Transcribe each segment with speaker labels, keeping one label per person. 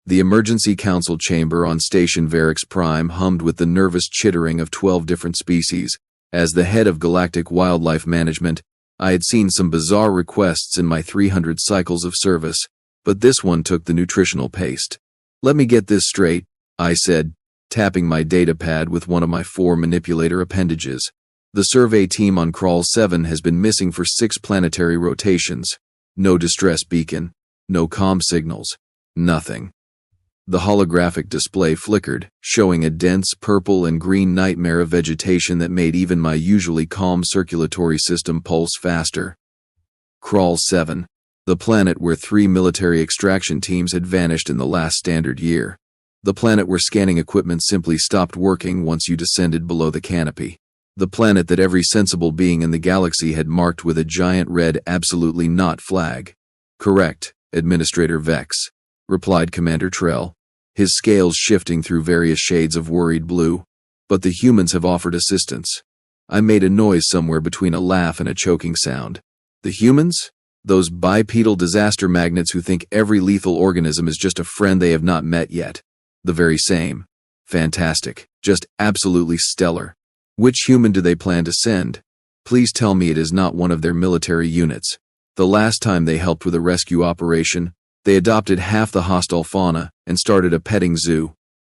Speaker 1: The emergency council chamber on Station Veric's Prime hummed with the nervous chittering of 12 different species. As the head of Galactic Wildlife Management, I had seen some bizarre requests in my 300 cycles of service, but this one took the nutritional paste. Let me get this straight, I said, tapping my data pad with one of my 4 manipulator appendages. The survey team on Krawl 7 has been missing for 6 planetary rotations. No distress beacon, no comm signals, nothing. The holographic display flickered, showing a dense purple and green nightmare of vegetation that made even my usually calm circulatory system pulse faster. Krawl 7, the planet where 3 military extraction teams had vanished in the last standard year. The planet where scanning equipment simply stopped working once you descended below the canopy. The planet that every sensible being in the galaxy had marked with a giant red "absolutely not" flag. Correct, Administrator Vex, replied Commander Trell, his scales shifting through various shades of worried blue. But the humans have offered assistance. I made a noise somewhere between a laugh and a choking sound. The humans? Those bipedal disaster magnets who think every lethal organism is just a friend they have not met yet. The very same. Fantastic. Just absolutely stellar. Which human do they plan to send? Please tell me it is not one of their military units. The last time they helped with a rescue operation, they adopted half the hostile fauna and started a petting zoo.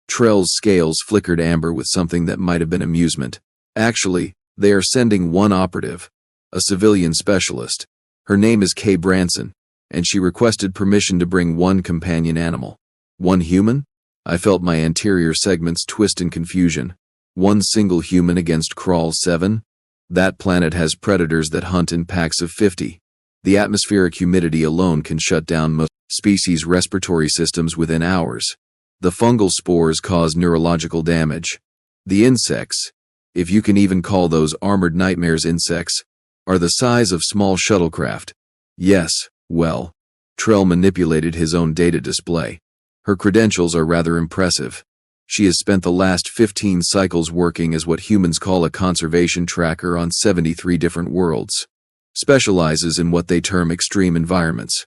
Speaker 1: Trell's scales flickered amber with something that might have been amusement. Actually, they are sending one operative, a civilian specialist. Her name is Branson, and she requested permission to bring one companion animal. One human? I felt my anterior segments twist in confusion. One single human against Krawl 7? That planet has predators that hunt in packs of 50. The atmospheric humidity alone can shut down most species' respiratory systems within hours. The fungal spores cause neurological damage. The insects, if you can even call those armored nightmares insects, are the size of small shuttlecraft. Yes, well, Trell manipulated his own data display. Her credentials are rather impressive. She has spent the last 15 cycles working as what humans call a conservation tracker on 73 different worlds. Specializes in what they term extreme environments.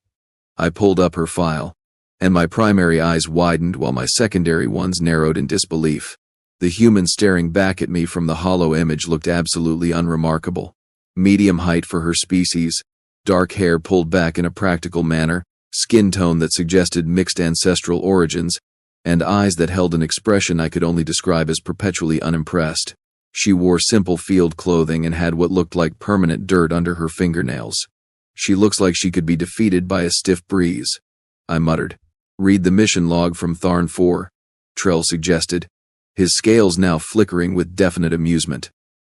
Speaker 1: I pulled up her file, and my primary eyes widened while my secondary ones narrowed in disbelief. The human staring back at me from the hollow image looked absolutely unremarkable. Medium height for her species, dark hair pulled back in a practical manner, skin tone that suggested mixed ancestral origins, and eyes that held an expression I could only describe as perpetually unimpressed. She wore simple field clothing and had what looked like permanent dirt under her fingernails. She looks like she could be defeated by a stiff breeze, I muttered. Read the mission log from Tharn 4, Trell suggested, his scales now flickering with definite amusement.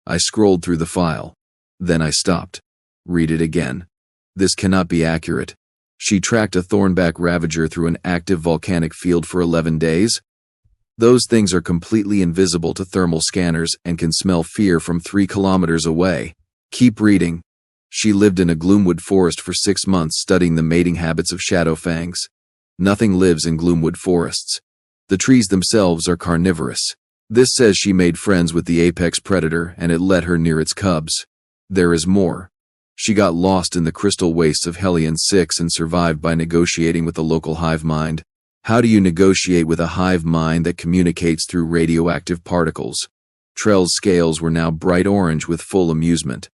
Speaker 1: I scrolled through the file. Then I stopped. Read it again. This cannot be accurate. She tracked a thornback ravager through an active volcanic field for 11 days? Those things are completely invisible to thermal scanners and can smell fear from 3 kilometers away. Keep reading. She lived in a gloomwood forest for 6 months studying the mating habits of shadowfangs. Nothing lives in gloomwood forests. The trees themselves are carnivorous. This says she made friends with the apex predator and it led her near its cubs. There is more. She got lost in the crystal wastes of Hellion 6 and survived by negotiating with the local hive mind. How do you negotiate with a hive mind that communicates through radioactive particles? Trell's scales were now bright orange with full amusement.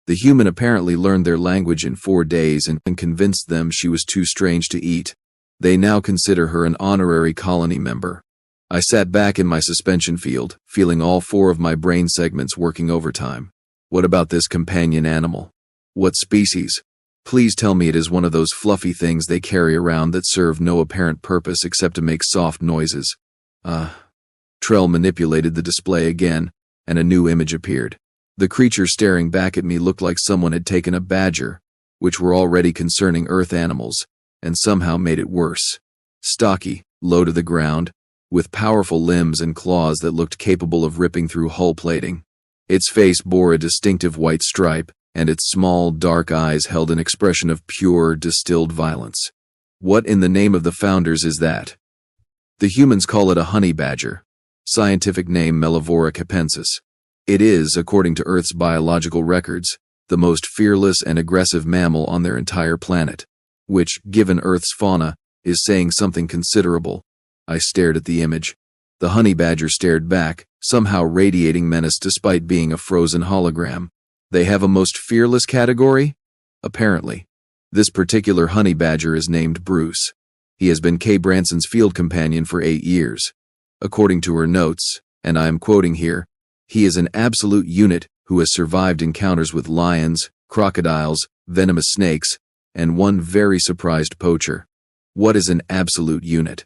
Speaker 1: The human apparently learned their language in 4 days and convinced them she was too strange to eat. They now consider her an honorary colony member. I sat back in my suspension field, feeling all 4 of my brain segments working overtime. What about this companion animal? What species? Please tell me it is one of those fluffy things they carry around that serve no apparent purpose except to make soft noises. Trell manipulated the display again, and a new image appeared. The creature staring back at me looked like someone had taken a badger, which were already concerning earth animals, and somehow made it worse. Stocky, low to the ground, with powerful limbs and claws that looked capable of ripping through hull plating. Its face bore a distinctive white stripe, and its small, dark eyes held an expression of pure, distilled violence. What in the name of the founders is that? The humans call it a honey badger. Scientific name Mellivora capensis. It is, according to Earth's biological records, the most fearless and aggressive mammal on their entire planet, which, given Earth's fauna, is saying something considerable. I stared at the image. The honey badger stared back, somehow radiating menace despite being a frozen hologram. They have a most fearless category? Apparently. This particular honey badger is named Bruce. He has been Branson's field companion for 8 years. According to her notes, and I am quoting here, he is an absolute unit who has survived encounters with lions, crocodiles, venomous snakes, and one very surprised poacher. What is an absolute unit?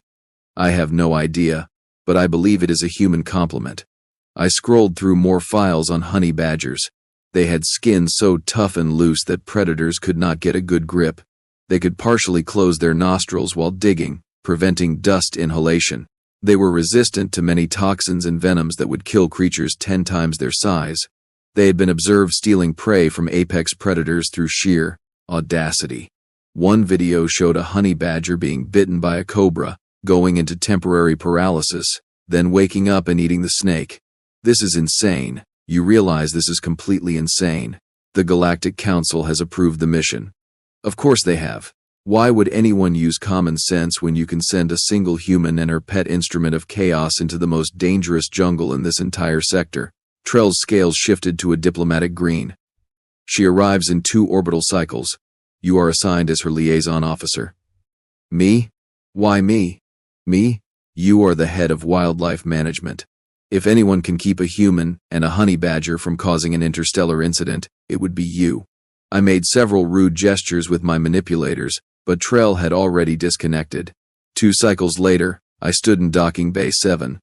Speaker 1: I have no idea, but I believe it is a human complement. I scrolled through more files on honey badgers. They had skin so tough and loose that predators could not get a good grip. They could partially close their nostrils while digging, preventing dust inhalation. They were resistant to many toxins and venoms that would kill creatures 10 times their size. They had been observed stealing prey from apex predators through sheer audacity. One video showed a honey badger being bitten by a cobra, going into temporary paralysis, then waking up and eating the snake. This is insane. You realize this is completely insane. The Galactic Council has approved the mission. Of course they have. Why would anyone use common sense when you can send a single human and her pet instrument of chaos into the most dangerous jungle in this entire sector? Trell's scales shifted to a diplomatic green. She arrives in 2 orbital cycles. You are assigned as her liaison officer. Me? Why me? Me? You are the head of wildlife management. If anyone can keep a human and a honey badger from causing an interstellar incident, it would be you. I made several rude gestures with my manipulators, but Trell had already disconnected. 2 cycles later, I stood in docking bay 7,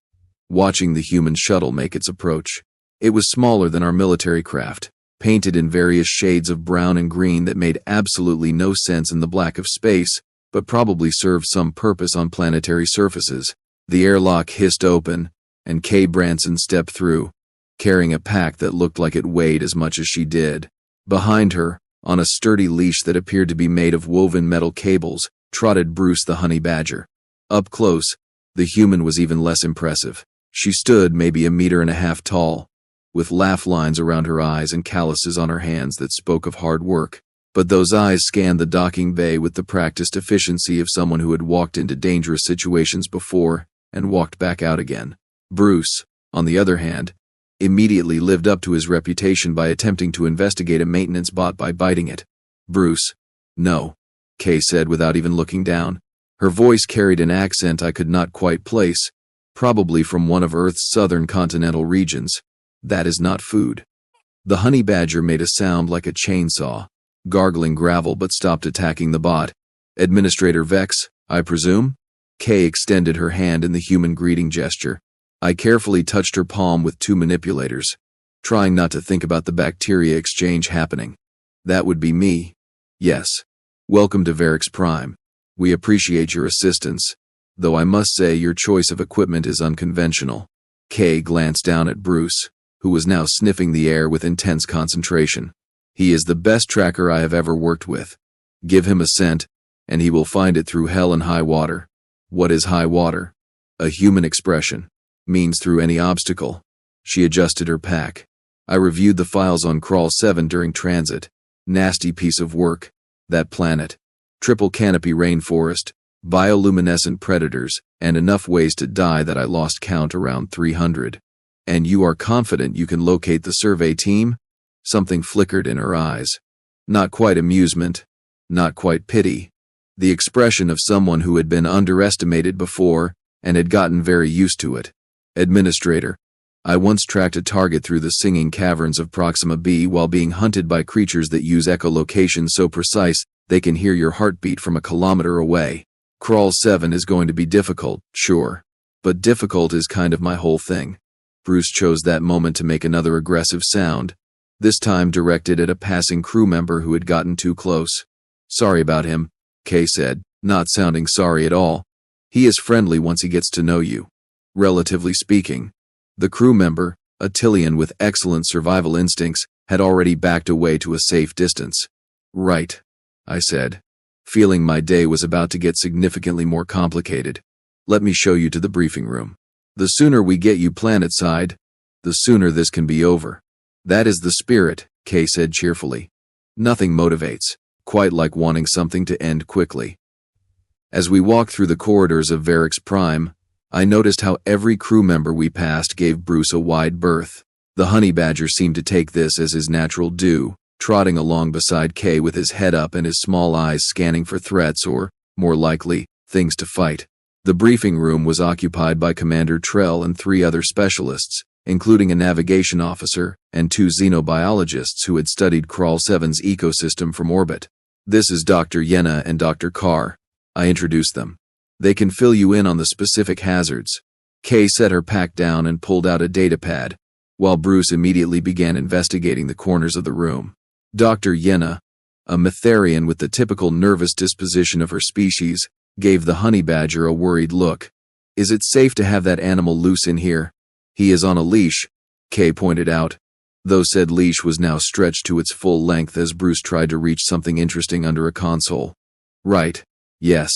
Speaker 1: watching the human shuttle make its approach. It was smaller than our military craft, painted in various shades of brown and green that made absolutely no sense in the black of space, but probably served some purpose on planetary surfaces. The airlock hissed open, and Branson stepped through, carrying a pack that looked like it weighed as much as she did. Behind her, on a sturdy leash that appeared to be made of woven metal cables, trotted Bruce the honey badger. Up close, the human was even less impressive. She stood maybe 1.5 meters tall, with laugh lines around her eyes and calluses on her hands that spoke of hard work. But those eyes scanned the docking bay with the practiced efficiency of someone who had walked into dangerous situations before and walked back out again. Bruce, on the other hand, immediately lived up to his reputation by attempting to investigate a maintenance bot by biting it. Bruce. No, Kay said without even looking down. Her voice carried an accent I could not quite place, probably from one of Earth's southern continental regions. That is not food. The honey badger made a sound like a chainsaw, gargling gravel but stopped attacking the bot. Administrator Vex, I presume? Kay extended her hand in the human greeting gesture. I carefully touched her palm with 2 manipulators, trying not to think about the bacteria exchange happening. That would be me. Yes. Welcome to Veric's Prime. We appreciate your assistance, though I must say your choice of equipment is unconventional. Kay glanced down at Bruce, who was now sniffing the air with intense concentration. He is the best tracker I have ever worked with. Give him a scent, and he will find it through hell and high water. What is high water? A human expression. Means through any obstacle. She adjusted her pack. I reviewed the files on Krawl 7 during transit. Nasty piece of work. That planet. Triple canopy rainforest, bioluminescent predators, and enough ways to die that I lost count around 300. And you are confident you can locate the survey team? Something flickered in her eyes. Not quite amusement. Not quite pity. The expression of someone who had been underestimated before and had gotten very used to it. Administrator, I once tracked a target through the singing caverns of Proxima B while being hunted by creatures that use echolocation so precise they can hear your heartbeat from a kilometer away. Krawl 7 is going to be difficult, sure. But difficult is kind of my whole thing. Bruce chose that moment to make another aggressive sound, this time directed at a passing crew member who had gotten too close. Sorry about him, Kay said, not sounding sorry at all. He is friendly once he gets to know you. Relatively speaking. The crew member, a Tillian with excellent survival instincts, had already backed away to a safe distance. Right, I said, feeling my day was about to get significantly more complicated. Let me show you to the briefing room. The sooner we get you planetside, the sooner this can be over. That is the spirit, Kay said cheerfully. Nothing motivates, quite like wanting something to end quickly. As we walked through the corridors of Veric's Prime, I noticed how every crew member we passed gave Bruce a wide berth. The honey badger seemed to take this as his natural due, trotting along beside Kay with his head up and his small eyes scanning for threats or, more likely, things to fight. The briefing room was occupied by Commander Trell and 3 other specialists, including a navigation officer and 2 xenobiologists who had studied Krawl Seven's ecosystem from orbit. This is Dr. Yenna and Dr. Carr. I introduced them. They can fill you in on the specific hazards. Kay set her pack down and pulled out a datapad, while Bruce immediately began investigating the corners of the room. Dr. Yenna, a Mytharian with the typical nervous disposition of her species, gave the honey badger a worried look. Is it safe to have that animal loose in here? He is on a leash, Kay pointed out, though said leash was now stretched to its full length as Bruce tried to reach something interesting under a console. Right. Yes.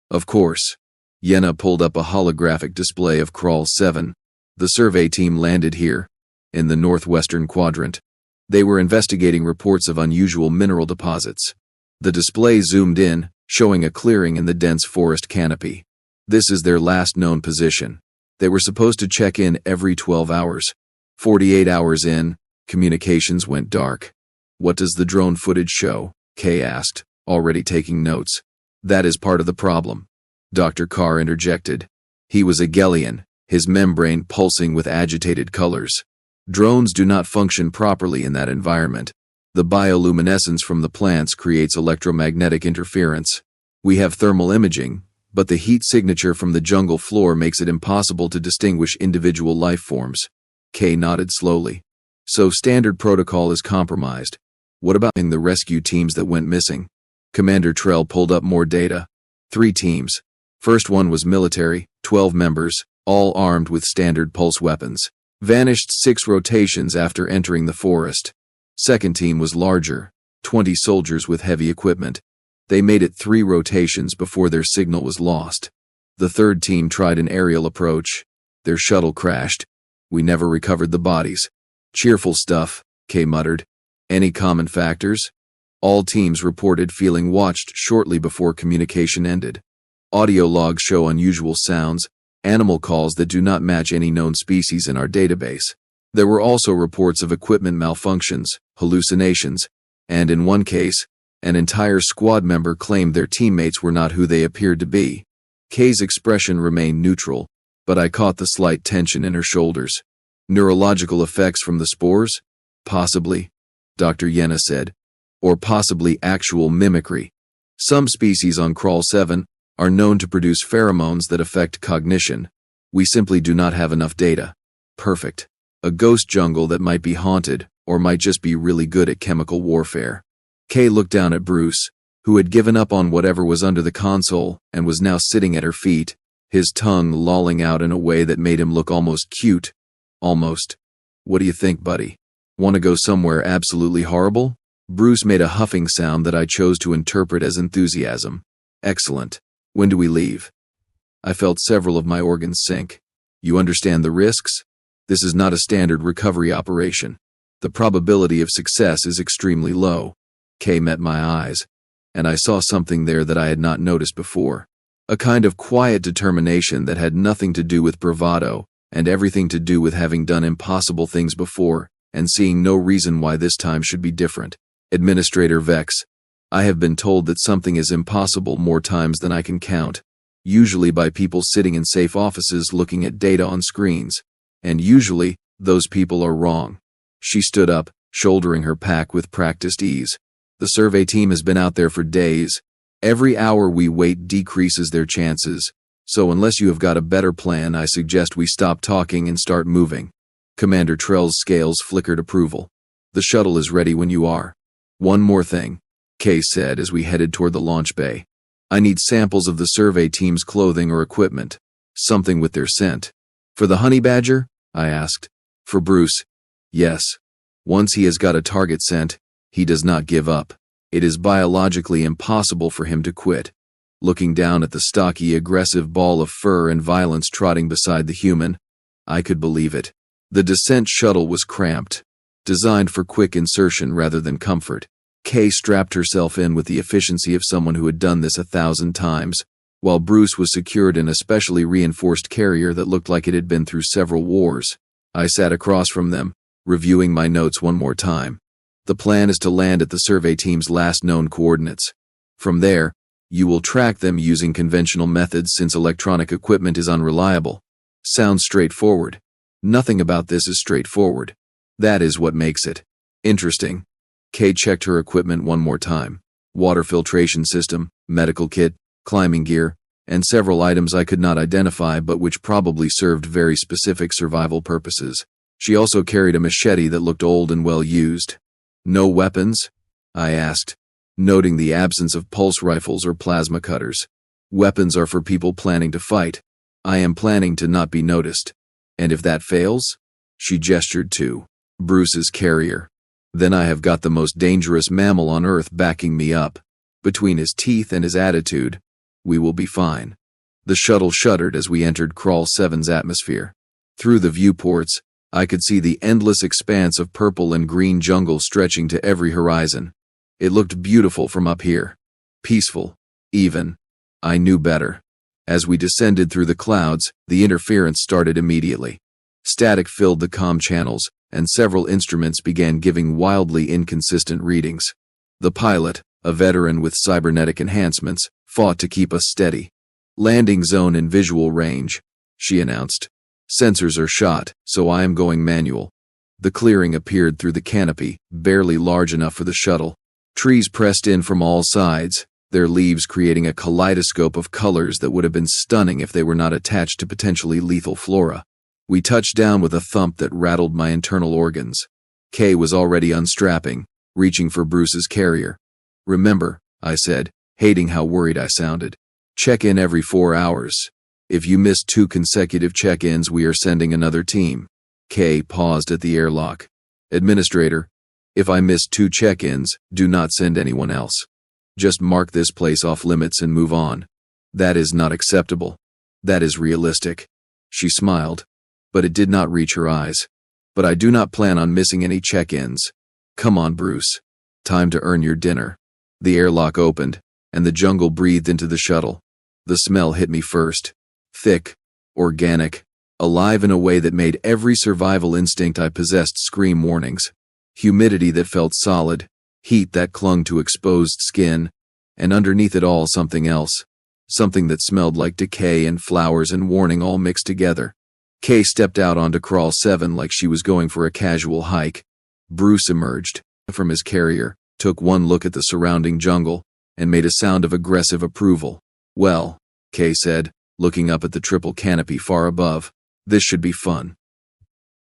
Speaker 1: Of course. Yenna pulled up a holographic display of Krawl 7. The survey team landed here, in the northwestern quadrant. They were investigating reports of unusual mineral deposits. The display zoomed in, showing a clearing in the dense forest canopy. This is their last known position. They were supposed to check in every 12 hours. 48 hours in, communications went dark. What does the drone footage show? Kay asked, already taking notes. That is part of the problem, Dr. Carr interjected. He was a Gellian, his membrane pulsing with agitated colors. Drones do not function properly in that environment. The bioluminescence from the plants creates electromagnetic interference. We have thermal imaging, but the heat signature from the jungle floor makes it impossible to distinguish individual life forms. Kay nodded slowly. So standard protocol is compromised. What about the rescue teams that went missing? Commander Trell pulled up more data. 3 teams. First one was military, 12 members, all armed with standard pulse weapons. Vanished 6 rotations after entering the forest. Second team was larger, 20 soldiers with heavy equipment. They made it 3 rotations before their signal was lost. The third team tried an aerial approach. Their shuttle crashed. We never recovered the bodies. Cheerful stuff, Kay muttered. Any common factors? All teams reported feeling watched shortly before communication ended. Audio logs show unusual sounds, animal calls that do not match any known species in our database. There were also reports of equipment malfunctions, hallucinations, and in one case, an entire squad member claimed their teammates were not who they appeared to be. Kay's expression remained neutral, but I caught the slight tension in her shoulders. Neurological effects from the spores? Possibly, Dr. Yenna said. Or possibly actual mimicry. Some species on Krawl 7 are known to produce pheromones that affect cognition. We simply do not have enough data. Perfect. A ghost jungle that might be haunted, or might just be really good at chemical warfare. Kay looked down at Bruce, who had given up on whatever was under the console and was now sitting at her feet, his tongue lolling out in a way that made him look almost cute. Almost. What do you think, buddy? Want to go somewhere absolutely horrible? Bruce made a huffing sound that I chose to interpret as enthusiasm. Excellent. When do we leave? I felt several of my organs sink. You understand the risks? This is not a standard recovery operation. The probability of success is extremely low. Kay met my eyes, and I saw something there that I had not noticed before. A kind of quiet determination that had nothing to do with bravado, and everything to do with having done impossible things before, and seeing no reason why this time should be different. Administrator Vex, I have been told that something is impossible more times than I can count, usually by people sitting in safe offices looking at data on screens, and usually, those people are wrong. She stood up, shouldering her pack with practiced ease. The survey team has been out there for days. Every hour we wait decreases their chances, so unless you have got a better plan, I suggest we stop talking and start moving. Commander Trell's scales flickered approval. The shuttle is ready when you are. One more thing, Kay said as we headed toward the launch bay. I need samples of the survey team's clothing or equipment, something with their scent. For the honey badger? I asked. For Bruce? Yes. Once he has got a target scent, he does not give up. It is biologically impossible for him to quit. Looking down at the stocky, aggressive ball of fur and violence trotting beside the human, I could believe it. The descent shuttle was cramped, designed for quick insertion rather than comfort. Kay strapped herself in with the efficiency of someone who had done this 1,000 times, while Bruce was secured in a specially reinforced carrier that looked like it had been through several wars. I sat across from them, reviewing my notes one more time. The plan is to land at the survey team's last known coordinates. From there, you will track them using conventional methods since electronic equipment is unreliable. Sounds straightforward. Nothing about this is straightforward. That is what makes it interesting. Kay checked her equipment one more time. Water filtration system, medical kit, climbing gear, and several items I could not identify but which probably served very specific survival purposes. She also carried a machete that looked old and well used. No weapons? I asked, noting the absence of pulse rifles or plasma cutters. Weapons are for people planning to fight. I am planning to not be noticed. And if that fails? She gestured to Bruce's carrier. Then I have got the most dangerous mammal on Earth backing me up. Between his teeth and his attitude, we will be fine. The shuttle shuddered as we entered Krawl Seven's atmosphere. Through the viewports, I could see the endless expanse of purple and green jungle stretching to every horizon. It looked beautiful from up here. Peaceful, even. I knew better. As we descended through the clouds, the interference started immediately. Static filled the comm channels, and several instruments began giving wildly inconsistent readings. The pilot, a veteran with cybernetic enhancements, fought to keep us steady. Landing zone in visual range, she announced. Sensors are shot, so I am going manual. The clearing appeared through the canopy, barely large enough for the shuttle. Trees pressed in from all sides, their leaves creating a kaleidoscope of colors that would have been stunning if they were not attached to potentially lethal flora. We touched down with a thump that rattled my internal organs. Kay was already unstrapping, reaching for Bruce's carrier. Remember, I said, hating how worried I sounded. Check in every 4 hours. If you miss 2 consecutive check-ins, we are sending another team. Kay paused at the airlock. Administrator, if I miss 2 check-ins, do not send anyone else. Just mark this place off limits and move on. That is not acceptable. That is realistic. She smiled, but it did not reach her eyes. But I do not plan on missing any check-ins. Come on, Bruce. Time to earn your dinner. The airlock opened, and the jungle breathed into the shuttle. The smell hit me first. Thick, organic, alive in a way that made every survival instinct I possessed scream warnings. Humidity that felt solid, heat that clung to exposed skin, and underneath it all something else. Something that smelled like decay and flowers and warning all mixed together. Kay stepped out onto Krawl 7 like she was going for a casual hike. Bruce emerged from his carrier, took one look at the surrounding jungle, and made a sound of aggressive approval. Well, Kay said, looking up at the triple canopy far above, this should be fun.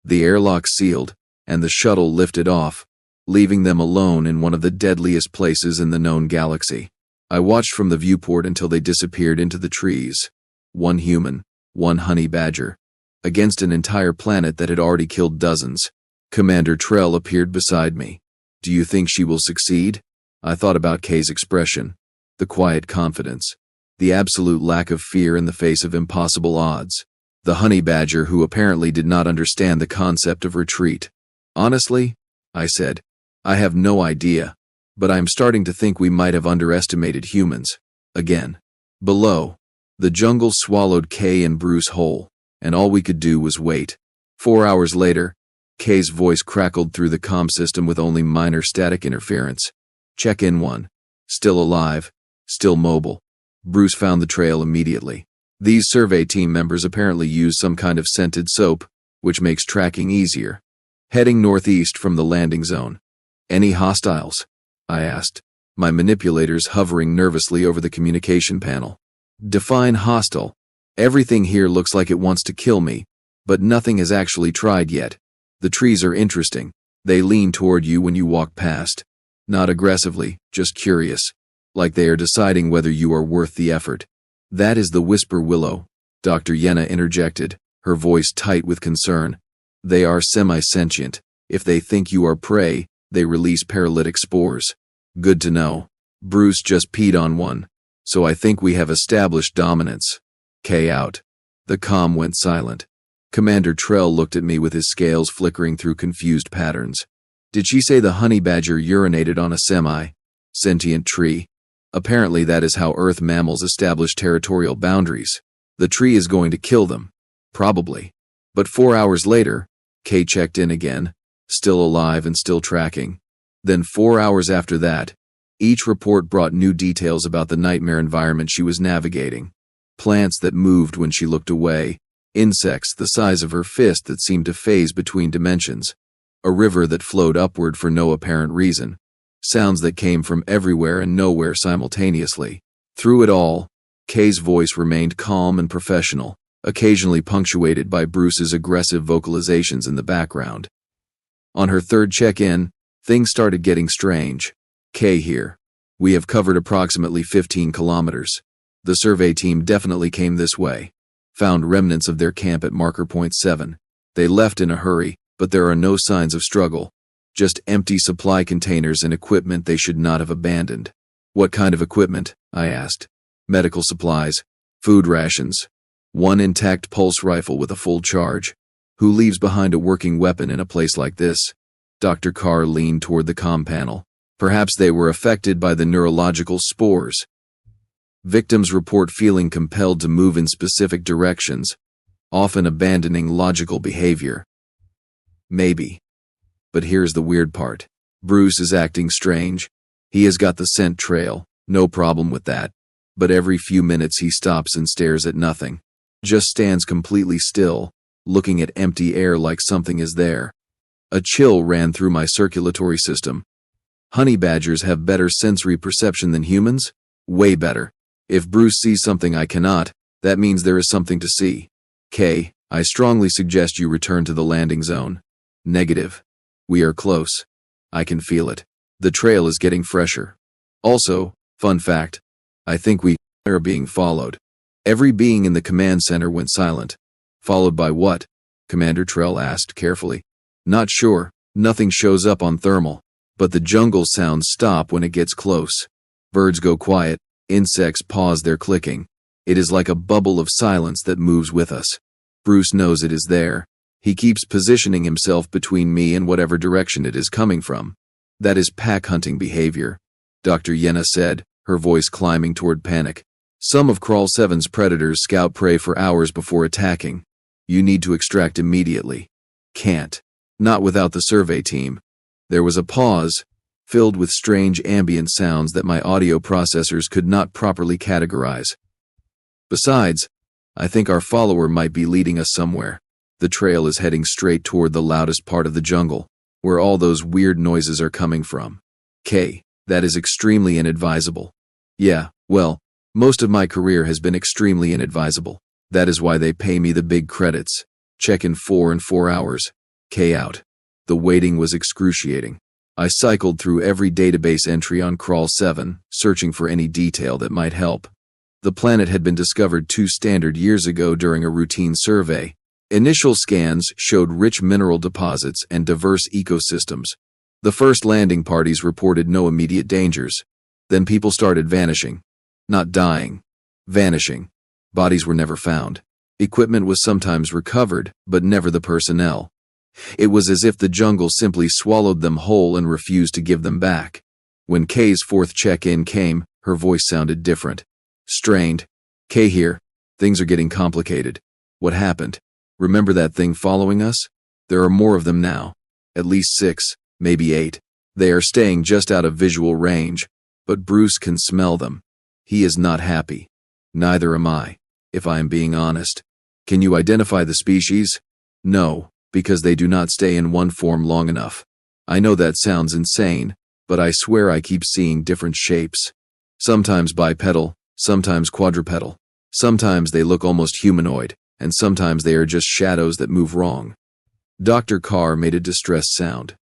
Speaker 1: The airlock sealed, and the shuttle lifted off, leaving them alone in one of the deadliest places in the known galaxy. I watched from the viewport until they disappeared into the trees. 1 human, 1 honey badger, against an entire planet that had already killed dozens. Commander Trell appeared beside me. Do you think she will succeed? I thought about Kay's expression. The quiet confidence. The absolute lack of fear in the face of impossible odds. The honey badger who apparently did not understand the concept of retreat. Honestly, I said, I have no idea, but I am starting to think we might have underestimated humans. Again. Below, the jungle swallowed Kay and Bruce whole, and all we could do was wait. 4 hours later, Kay's voice crackled through the comm system with only minor static interference. Check-in 1. Still alive, still mobile. Bruce found the trail immediately. These survey team members apparently use some kind of scented soap, which makes tracking easier. Heading northeast from the landing zone. Any hostiles? I asked, my manipulators hovering nervously over the communication panel. Define hostile. Everything here looks like it wants to kill me, but nothing has actually tried yet. The trees are interesting. They lean toward you when you walk past. Not aggressively, just curious. Like they are deciding whether you are worth the effort. That is the whisper willow, Dr. Yenna interjected, her voice tight with concern. They are semi-sentient. If they think you are prey, they release paralytic spores. Good to know. Bruce just peed on one, so I think we have established dominance. Kay out. The comm went silent. Commander Trell looked at me with his scales flickering through confused patterns. Did she say the honey badger urinated on a semi-sentient tree? Apparently that is how Earth mammals establish territorial boundaries. The tree is going to kill them. Probably. But 4 hours later, Kay checked in again, still alive and still tracking. Then 4 hours after that, each report brought new details about the nightmare environment she was navigating. Plants that moved when she looked away, insects the size of her fist that seemed to phase between dimensions, a river that flowed upward for no apparent reason, sounds that came from everywhere and nowhere simultaneously. Through it all, Kay's voice remained calm and professional, occasionally punctuated by Bruce's aggressive vocalizations in the background. On her third check-in, things started getting strange. Kay here. We have covered approximately 15 kilometers. The survey team definitely came this way. Found remnants of their camp at marker point 7. They left in a hurry, but there are no signs of struggle. Just empty supply containers and equipment they should not have abandoned. What kind of equipment? I asked. Medical supplies, food rations, one intact pulse rifle with a full charge. Who leaves behind a working weapon in a place like this? Dr. Carr leaned toward the comm panel. Perhaps they were affected by the neurological spores. Victims report feeling compelled to move in specific directions, often abandoning logical behavior. Maybe. But here's the weird part. Bruce is acting strange. He has got the scent trail, no problem with that. But every few minutes he stops and stares at nothing. Just stands completely still, looking at empty air like something is there. A chill ran through my circulatory system. Honey badgers have better sensory perception than humans? Way better. If Bruce sees something I cannot, that means there is something to see. Kay, I strongly suggest you return to the landing zone. Negative. We are close. I can feel it. The trail is getting fresher. Also, fun fact, I think we are being followed. Every being in the command center went silent. Followed by what? Commander Trell asked carefully. Not sure. Nothing shows up on thermal. But the jungle sounds stop when it gets close. Birds go quiet, insects pause their clicking. It is like a bubble of silence that moves with us. Bruce knows it is there. He keeps positioning himself between me and whatever direction it is coming from. That is pack hunting behavior, Dr. Yenna said, her voice climbing toward panic. Some of Krawl Seven's predators scout prey for hours before attacking. You need to extract immediately. Can't. Not without the survey team. There was a pause, filled with strange ambient sounds that my audio processors could not properly categorize. Besides, I think our follower might be leading us somewhere. The trail is heading straight toward the loudest part of the jungle, where all those weird noises are coming from. Kay, that is extremely inadvisable. Yeah, well, most of my career has been extremely inadvisable. That is why they pay me the big credits. Check in 4 and 4 hours. Kay out. The waiting was excruciating. I cycled through every database entry on Krawl 7, searching for any detail that might help. The planet had been discovered 2 standard years ago during a routine survey. Initial scans showed rich mineral deposits and diverse ecosystems. The first landing parties reported no immediate dangers. Then people started vanishing. Not dying. Vanishing. Bodies were never found. Equipment was sometimes recovered, but never the personnel. It was as if the jungle simply swallowed them whole and refused to give them back. When Kay's 4th check-in came, her voice sounded different. Strained. Kay here. Things are getting complicated. What happened? Remember that thing following us? There are more of them now. At least 6, maybe 8. They are staying just out of visual range, but Bruce can smell them. He is not happy. Neither am I, if I am being honest. Can you identify the species? No, because they do not stay in one form long enough. I know that sounds insane, but I swear I keep seeing different shapes. Sometimes bipedal, sometimes quadrupedal. Sometimes they look almost humanoid, and sometimes they are just shadows that move wrong. Dr. Carr made a distressed sound.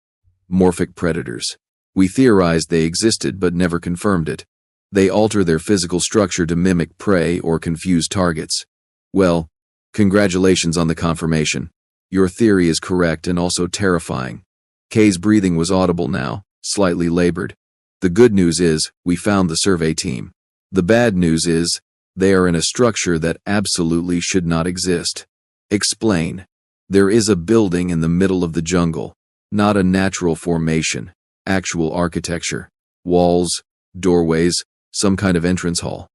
Speaker 1: Morphic predators. We theorized they existed but never confirmed it. They alter their physical structure to mimic prey or confuse targets. Well, congratulations on the confirmation. Your theory is correct and also terrifying. Kay's breathing was audible now, slightly labored. The good news is, we found the survey team. The bad news is, they are in a structure that absolutely should not exist. Explain. There is a building in the middle of the jungle. Not a natural formation. Actual architecture. Walls, doorways, some kind of entrance hall.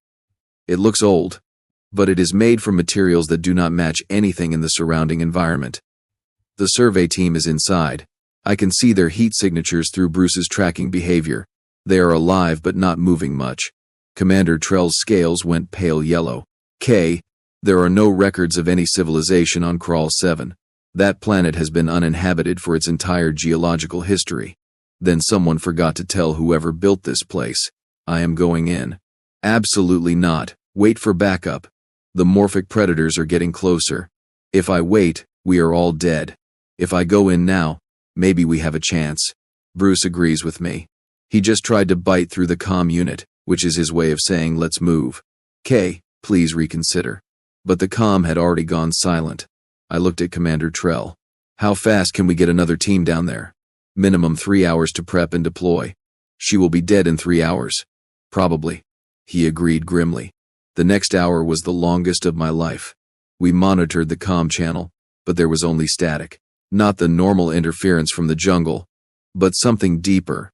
Speaker 1: It looks old, but it is made from materials that do not match anything in the surrounding environment. The survey team is inside. I can see their heat signatures through Bruce's tracking behavior. They are alive but not moving much. Commander Trell's scales went pale yellow. K. There are no records of any civilization on Krawl 7. That planet has been uninhabited for its entire geological history. Then someone forgot to tell whoever built this place. I am going in. Absolutely not. Wait for backup. The morphic predators are getting closer. If I wait, we are all dead. If I go in now, maybe we have a chance. Bruce agrees with me. He just tried to bite through the comm unit, which is his way of saying let's move. K, please reconsider. But the comm had already gone silent. I looked at Commander Trell. How fast can we get another team down there? Minimum 3 hours to prep and deploy. She will be dead in 3 hours. Probably. He agreed grimly. The next hour was the longest of my life. We monitored the comm channel, but there was only static. Not the normal interference from the jungle, but something deeper.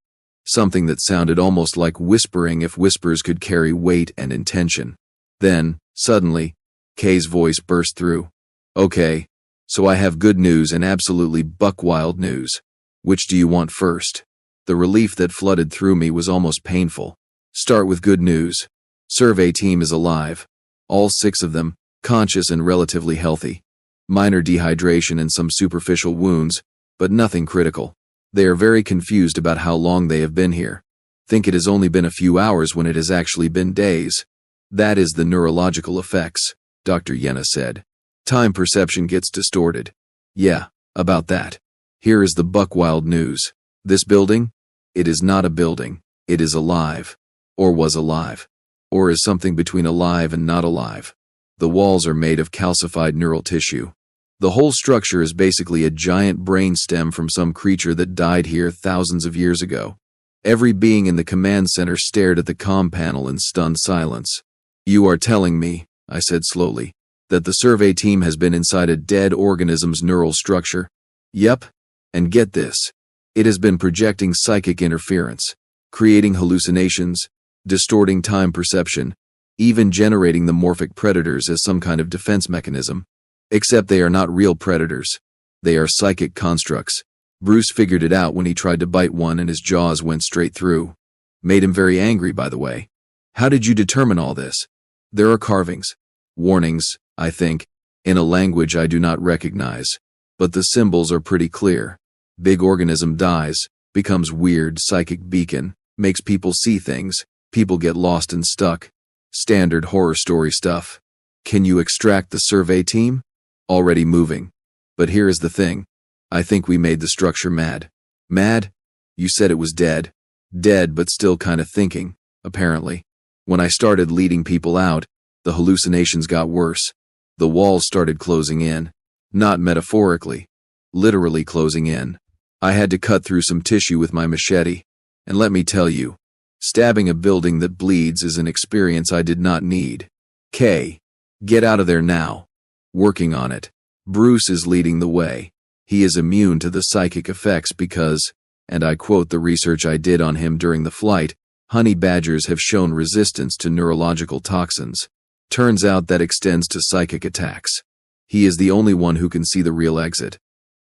Speaker 1: Something that sounded almost like whispering if whispers could carry weight and intention. Then, suddenly, Kay's voice burst through. Okay, so I have good news and absolutely buck-wild news. Which do you want first? The relief that flooded through me was almost painful. Start with good news. Survey team is alive. All 6 of them, conscious and relatively healthy. Minor dehydration and some superficial wounds, but nothing critical. They are very confused about how long they have been here. Think it has only been a few hours when it has actually been days. That is the neurological effects, Dr. Yenna said. Time perception gets distorted. Yeah, about that. Here is the buck-wild news. This building? It is not a building. It is alive. Or was alive. Or is something between alive and not alive. The walls are made of calcified neural tissue. The whole structure is basically a giant brain stem from some creature that died here thousands of years ago. Every being in the command center stared at the comm panel in stunned silence. You are telling me, I said slowly, that the survey team has been inside a dead organism's neural structure? Yep. And get this. It has been projecting psychic interference, creating hallucinations, distorting time perception, even generating the morphic predators as some kind of defense mechanism. Except they are not real predators. They are psychic constructs. Bruce figured it out when he tried to bite one and his jaws went straight through. Made him very angry, by the way. How did you determine all this? There are carvings. Warnings, I think, in a language I do not recognize. But the symbols are pretty clear. Big organism dies, becomes weird psychic beacon, makes people see things, people get lost and stuck. Standard horror story stuff. Can you extract the survey team? Already moving. But here is the thing. I think we made the structure mad. Mad? You said it was dead. Dead but still kind of thinking, apparently. When I started leading people out, the hallucinations got worse. The walls started closing in. Not metaphorically. Literally closing in. I had to cut through some tissue with my machete. And let me tell you, stabbing a building that bleeds is an experience I did not need. K. Get out of there now. Working on it. Bruce is leading the way. He is immune to the psychic effects because, and I quote the research I did on him during the flight, honey badgers have shown resistance to neurological toxins. Turns out that extends to psychic attacks. He is the only one who can see the real exit.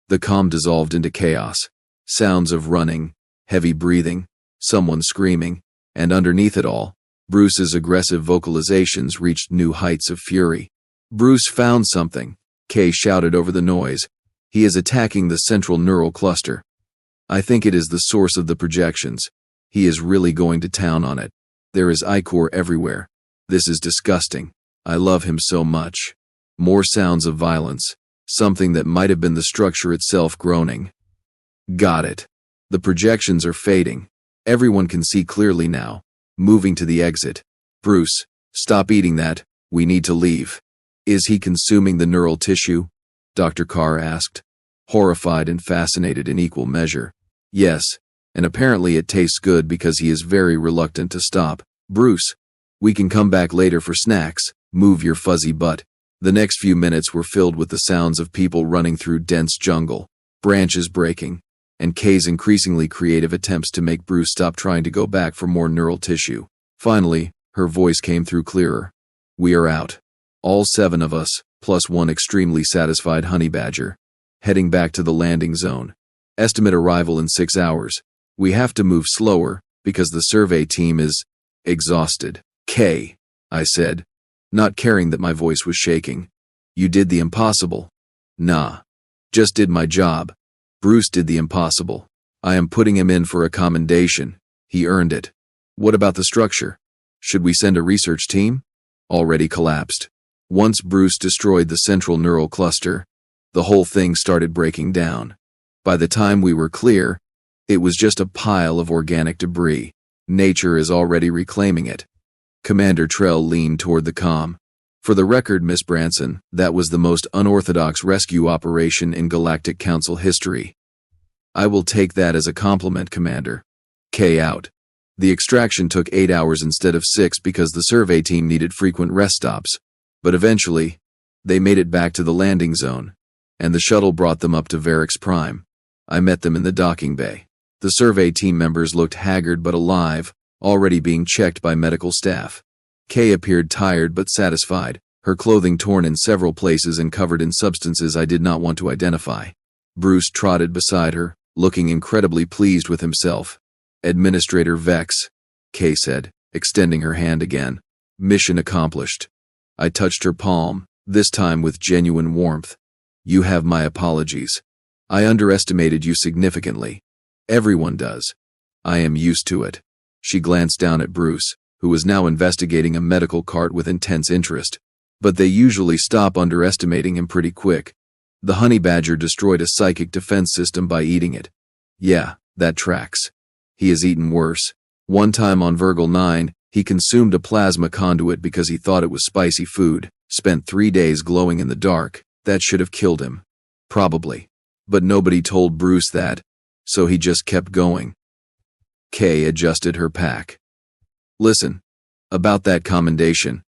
Speaker 1: The calm dissolved into chaos. Sounds of running, heavy breathing, someone screaming, and underneath it all, Bruce's aggressive vocalizations reached new heights of fury. Bruce found something, Kay shouted over the noise. He is attacking the central neural cluster. I think it is the source of the projections. He is really going to town on it. There is ichor everywhere. This is disgusting. I love him so much. More sounds of violence. Something that might have been the structure itself groaning. Got it. The projections are fading. Everyone can see clearly now. Moving to the exit. Bruce, stop eating that. We need to leave. Is he consuming the neural tissue? Dr. Carr asked. Horrified and fascinated in equal measure. Yes, and apparently it tastes good because he is very reluctant to stop. Bruce, we can come back later for snacks. Move your fuzzy butt. The next few minutes were filled with the sounds of people running through dense jungle, branches breaking, and Kay's increasingly creative attempts to make Bruce stop trying to go back for more neural tissue. Finally, Her voice came through clearer. We are out. All 7 of us, plus one extremely satisfied honey badger. Heading back to the landing zone. Estimate arrival in 6 hours. We have to move slower, because the survey team is exhausted. Kay, I said, not caring that my voice was shaking. You did the impossible. Nah. Just did my job. Bruce did the impossible. I am putting him in for a commendation. He earned it. What about the structure? Should we send a research team? Already collapsed. Once Bruce destroyed the central neural cluster, the whole thing started breaking down. By the time we were clear, it was just a pile of organic debris. Nature is already reclaiming it. Commander Trell leaned toward the comm. For the record, Miss Branson, that was the most unorthodox rescue operation in Galactic Council history. I will take that as a compliment, Commander. K out. The extraction took 8 hours instead of 6 because the survey team needed frequent rest stops. But eventually, they made it back to the landing zone, and the shuttle brought them up to Veric's Prime. I met them in the docking bay. The survey team members looked haggard but alive, already being checked by medical staff. Kay appeared tired but satisfied, her clothing torn in several places and covered in substances I did not want to identify. Bruce trotted beside her, looking incredibly pleased with himself. Administrator Vex, Kay said, extending her hand again. Mission accomplished. I touched her palm, this time with genuine warmth. You have my apologies. I underestimated you significantly. Everyone does. I am used to it. She glanced down at Bruce, who was now investigating a medical cart with intense interest. But they usually stop underestimating him pretty quick. The honey badger destroyed a psychic defense system by eating it. Yeah, that tracks. He has eaten worse. One time on Virgil 9, he consumed a plasma conduit because he thought it was spicy food, spent 3 days glowing in the dark. That should have killed him. Probably. But nobody told Bruce that, so he just kept going. Kay adjusted her pack. Listen, about that commendation.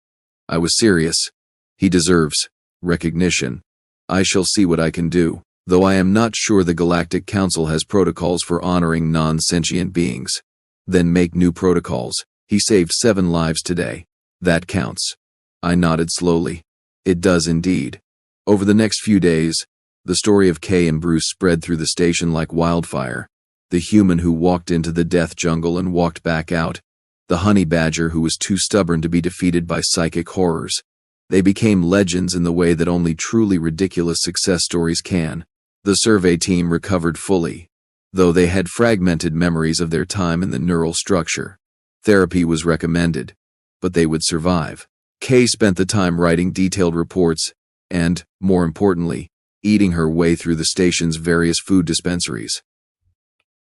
Speaker 1: I was serious. He deserves recognition. I shall see what I can do, though I am not sure the Galactic Council has protocols for honoring non-sentient beings. Then make new protocols. He saved 7 lives today. That counts. I nodded slowly. It does indeed. Over the next few days, the story of Kay and Bruce spread through the station like wildfire. The human who walked into the death jungle and walked back out. The honey badger who was too stubborn to be defeated by psychic horrors. They became legends in the way that only truly ridiculous success stories can. The survey team recovered fully, though they had fragmented memories of their time in the neural structure. Therapy was recommended, but they would survive. Kay spent the time writing detailed reports and, more importantly, eating her way through the station's various food dispensaries.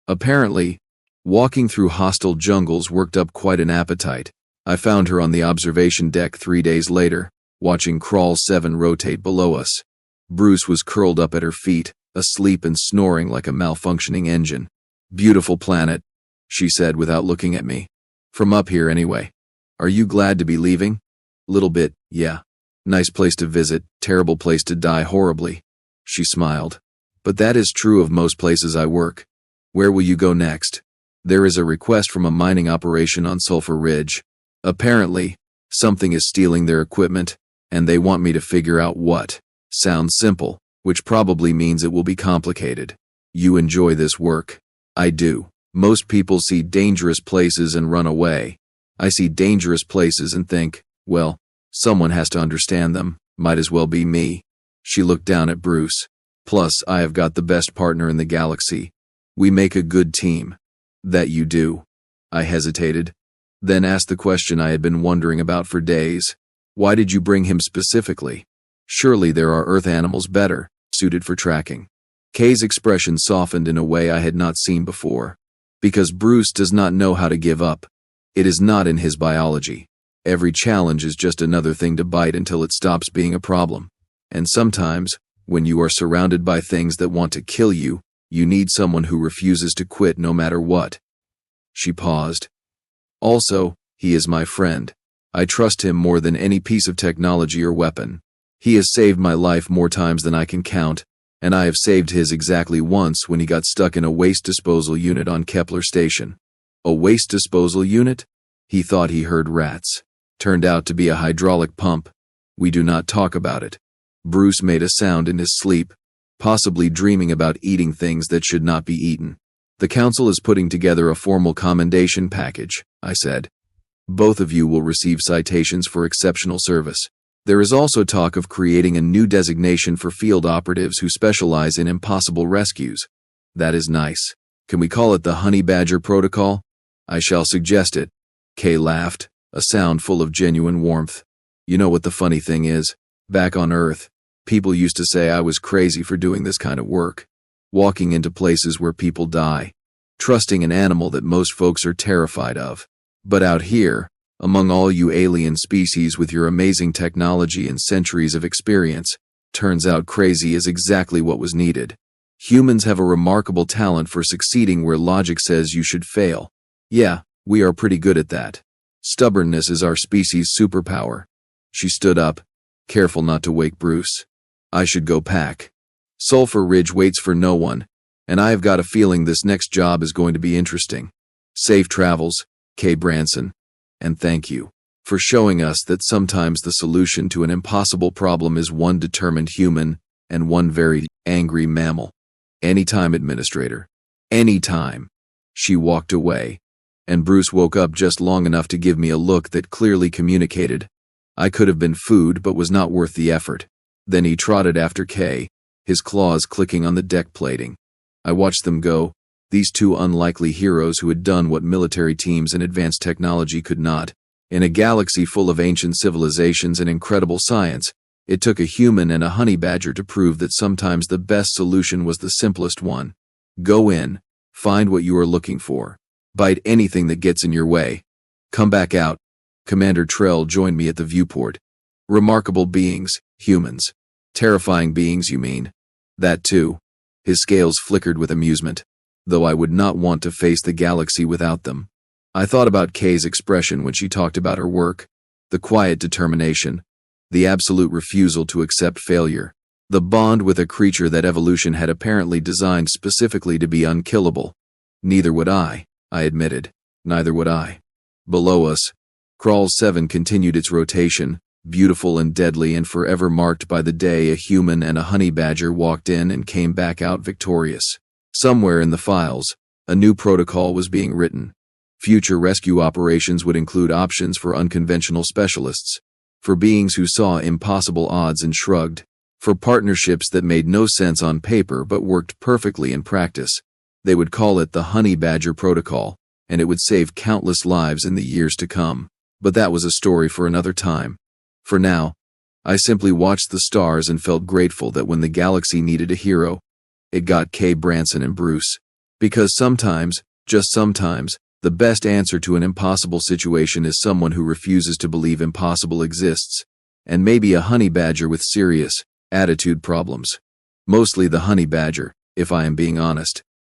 Speaker 1: Apparently, walking through hostile jungles worked up quite an appetite. I found her on the observation deck 3 days later, watching Krawl 7 rotate below us. Bruce was curled up at her feet, asleep and snoring like a malfunctioning engine. Beautiful planet, she said without looking at me. From up here anyway. Are you glad to be leaving? Little bit, yeah. Nice place to visit, terrible place to die horribly. She smiled. But that is true of most places I work. Where will you go next? There is a request from a mining operation on Sulphur Ridge. Apparently, something is stealing their equipment, and they want me to figure out what. Sounds simple, which probably means it will be complicated. You enjoy this work. I do. Most people see dangerous places and run away. I see dangerous places and think, well, someone has to understand them, might as well be me. She looked down at Bruce. Plus, I have got the best partner in the galaxy. We make a good team. That you do. I hesitated, then asked the question I had been wondering about for days. Why did you bring him specifically? Surely there are Earth animals better, suited for tracking. Kay's expression softened in a way I had not seen before. Because Bruce does not know how to give up. It is not in his biology. Every challenge is just another thing to bite until it stops being a problem. And sometimes, when you are surrounded by things that want to kill you, you need someone who refuses to quit no matter what. She paused. Also, he is my friend. I trust him more than any piece of technology or weapon. He has saved my life more times than I can count, and I have saved his exactly once when he got stuck in a waste disposal unit on Kepler Station. A waste disposal unit? He thought he heard rats. Turned out to be a hydraulic pump. We do not talk about it. Bruce made a sound in his sleep, possibly dreaming about eating things that should not be eaten. The council is putting together a formal commendation package, I said. Both of you will receive citations for exceptional service. There is also talk of creating a new designation for field operatives who specialize in impossible rescues. That is nice. Can we call it the Honey Badger Protocol? I shall suggest it. Kay laughed, a sound full of genuine warmth. You know what the funny thing is? Back on Earth, people used to say I was crazy for doing this kind of work. Walking into places where people die. Trusting an animal that most folks are terrified of. But out here, among all you alien species with your amazing technology and centuries of experience, turns out crazy is exactly what was needed. Humans have a remarkable talent for succeeding where logic says you should fail. Yeah, we are pretty good at that. Stubbornness is our species' superpower. She stood up, careful not to wake Bruce. I should go pack. Sulphur Ridge waits for no one, and I have got a feeling this next job is going to be interesting. Safe travels, K. Branson. And thank you for showing us that sometimes the solution to an impossible problem is one determined human and one very angry mammal. Anytime, Administrator. Anytime. She walked away, and Bruce woke up just long enough to give me a look that clearly communicated I could have been food but was not worth the effort. Then he trotted after Kay, his claws clicking on the deck plating. I watched them go, these two unlikely heroes who had done what military teams and advanced technology could not. In a galaxy full of ancient civilizations and incredible science, it took a human and a honey badger to prove that sometimes the best solution was the simplest one. Go in, find what you are looking for. Bite anything that gets in your way. Come back out. Commander Trell joined me at the viewport. Remarkable beings, humans. Terrifying beings, you mean? That too. His scales flickered with amusement. Though I would not want to face the galaxy without them. I thought about Kay's expression when she talked about her work, the quiet determination, the absolute refusal to accept failure, the bond with a creature that evolution had apparently designed specifically to be unkillable. Neither would I admitted. Neither would I. Below us, Krawl 7 continued its rotation, beautiful and deadly and forever marked by the day a human and a honey badger walked in and came back out victorious. Somewhere in the files, a new protocol was being written. Future rescue operations would include options for unconventional specialists, for beings who saw impossible odds and shrugged, for partnerships that made no sense on paper but worked perfectly in practice. They would call it the Honey Badger Protocol, and it would save countless lives in the years to come. But that was a story for another time. For now, I simply watched the stars and felt grateful that when the galaxy needed a hero, it got K. Branson and Bruce. Because sometimes, just sometimes, the best answer to an impossible situation is someone who refuses to believe impossible exists, and maybe a honey badger with serious attitude problems. Mostly the honey badger, if I am being honest.